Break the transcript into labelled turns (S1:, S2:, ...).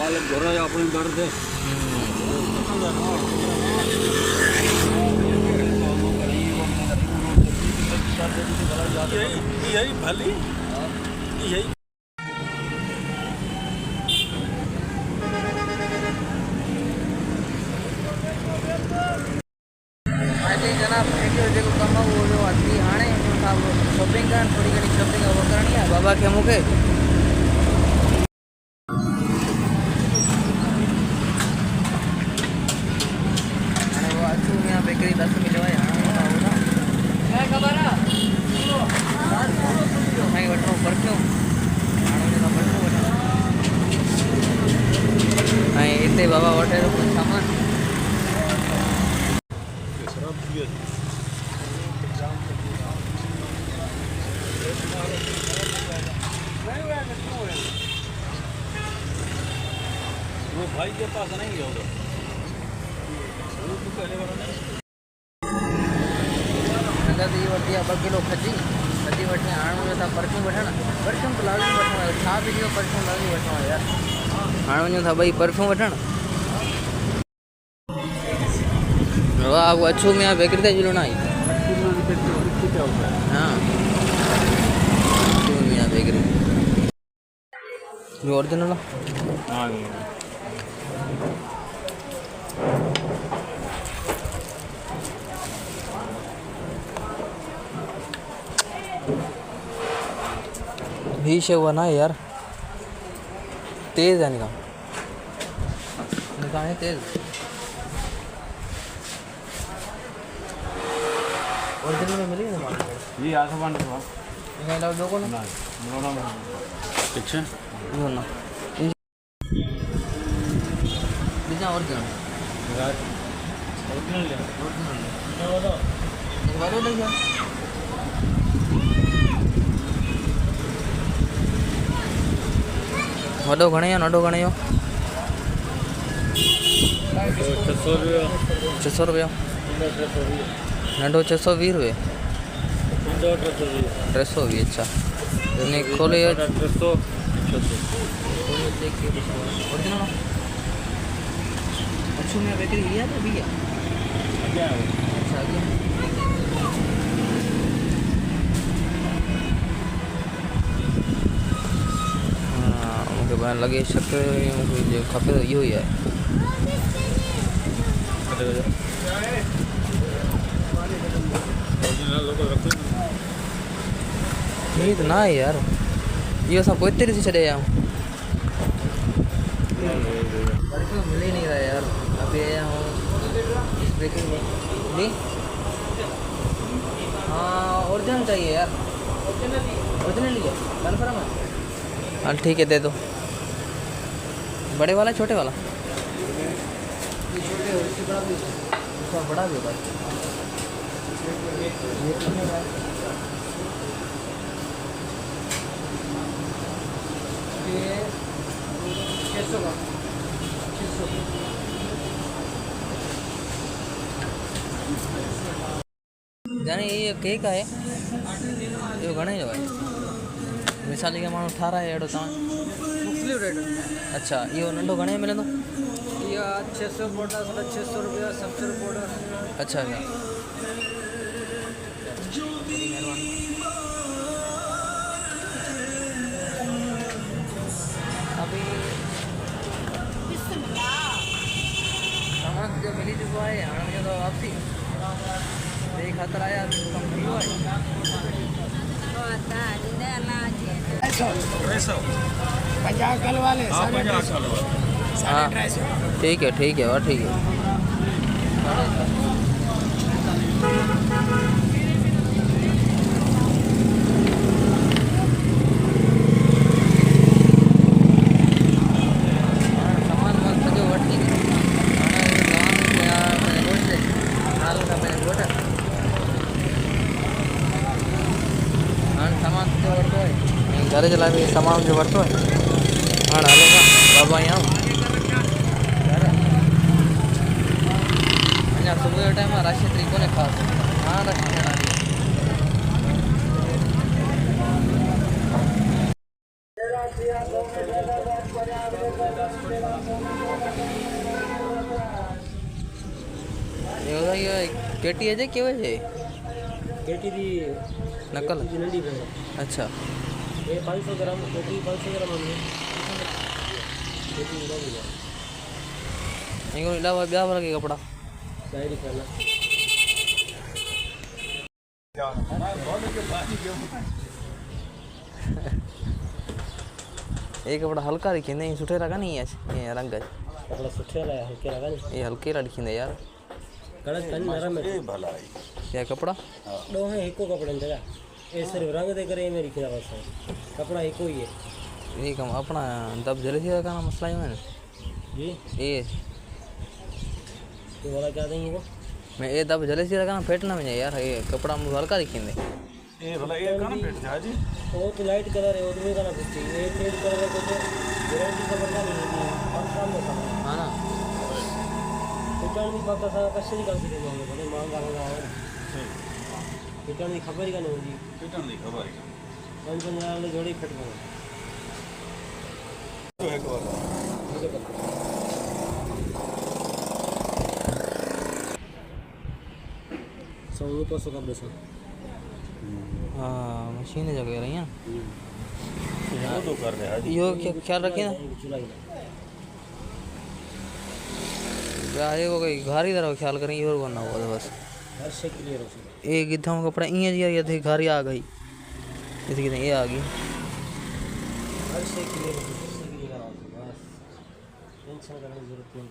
S1: बाल घोड़ा अपने दर्द है यही भली यही
S2: जनाब जो कम वो जो अति हाणे शॉपिंग कर थोड़ी घणी शॉपिंग वो करनी है बाबा के मूंखे बेकरी 10 मिले भाई हां खबर है मैं वठो परफ्यूम हाणे परफ्यूम ऐं हिते बाबा वठे कुझु सामान
S1: वो भाई के पास नहीं होगा
S2: ये वठी आहे 2 किलो खजी वठी हाणे मुंहिंजो था परफ्यूम परफ्यूम तो लाज़मी वठणो आहे छा बि जो परफ्यूम लाज़मी वठणो आहे यार हाणे वञूं था 2 परफ्यूम वठण वाह वो अच्छो में बेकरी ते जुलना है हां अच्छो में बेकरी जो ओरिजिनल हां भी शेवा ना यार तेज है निकाह है तेज ओरिजिनल में मिलेगी ना
S1: ये आसमान का
S2: ये लाओ दो को ना
S1: ना अच्छा
S2: वो ना बिना ओरिजिनल ले जा वॾो घणे आहे नंढो घणे आहे 600 रुपया नंढो 620 रुपये 320 अच्छा इन्हें खोले 300 ओरिजिनल अच्छी में बेकरी लिया था भैया अच्छा मूंखे लॻे शक मूंखे खपे इहो ई आहे हीअ त न आहे यार इहो असां पोइ हिते ॾिसी छॾे आहियूं मिल ही नहीं रहा यार अभी आया हूँ इस ब्रेकिंग में जी हाँ ओरिजिनल चाहिए यार ओरिजिनल ही है कन्फर्म है हाँ ठीक है दे दो बड़े वाला छोटे वाला छोटे बड़ा भी बड़ा भी होगा ये 600 का 600 जाने ये केक है ये घणे जो है मिसाल के माण्हू ठाराहे अहिड़ो तव्हां मुख़्तलिफ़ रेट अच्छा इहो नंढो घणे मिलंदो इहा 600 पोडा 600 रुपया 70 पोडा अच्छा अच्छा अभी सामान जो मिली चुको है हाणे वञो त वापसी ॿिए ख़ातिर आया कमु थी वियो आहे
S3: 50 कल वाले
S1: हाँ 50 साल वाले
S2: हाँ ठीक है वाह ठीक है बेटा हाणे सामान जो वरितो आहे ऐं घर जे लाइ बि सामान जो वरितो आहे हाणे हलो था बाबा यहाँ अञा सुबुह जो टाइम आहे रश एतिरी कोन्हे ख़ासि हा रश थियण वारी आहे। ये केटी है जे केवे जे
S4: केटी दी
S2: नकल
S4: नंढी भेण
S2: अच्छा
S4: ये 500 ग्राम केटी 500 ग्राम में केटी नंढी है
S2: इनको अलावा ॿिया वारा के कपड़ा
S4: डायरी करना
S2: ये कपड़ा हल्का दिखंदे हैं सुठे लगा नहीं ये रंग
S4: कपड़ा सुठे लाया हल्के लगा नहीं
S2: ये हल्के ला दिखंदे यार
S4: कड़क कन नरम है
S2: क्या कपड़ा
S4: दो है एको कपड़े जगह ये सिर्फ रंग दे करे मेरी खिला बस कपड़ा एको ही है
S2: ये कम अपना दब जल्दी का ना मसला ही है ना
S4: जी
S2: ये
S4: वाला क्या देंगे वो
S2: मैं ये दब जल्दी से लगा ना फेट ना में यार ये कपड़ा मुझे हल्का दिखंदे
S1: ये भला ये कहां पेट जा जी
S4: वो तो लाइट कलर है उसमें का ना कुछ ये फेड कलर है कुछ गारंटी का बंदा नहीं है और सामने का
S2: हाँ ना
S4: पिटान भी पक्का सा कच्चे निकल के देंगे बड़े महंगा लगा है पिटान की खबर ही का नहीं होगी
S1: पेटन दी खबर है
S4: 5,000 वाले जोड़ी फिट कर
S1: तो एक वाला
S4: सौ ऊपर सौ कपड़े सौ
S2: हाँ मशीन जगह रही हैं
S1: वो तो कर रहे हैं
S2: यो क्या ख्याल रखिए ना
S4: चुलाई
S2: ये वो कोई घारी तरह ख्याल करें ये और बनना होगा बस
S4: हर शे क्लियर हो सकता
S2: एक गिद्धा कपड़ा इं जी ये थे घारी आ गई इसकी ये आ गई
S4: हर शे क्लियर हो सकता बस टेंशन करने की जरूरत नहीं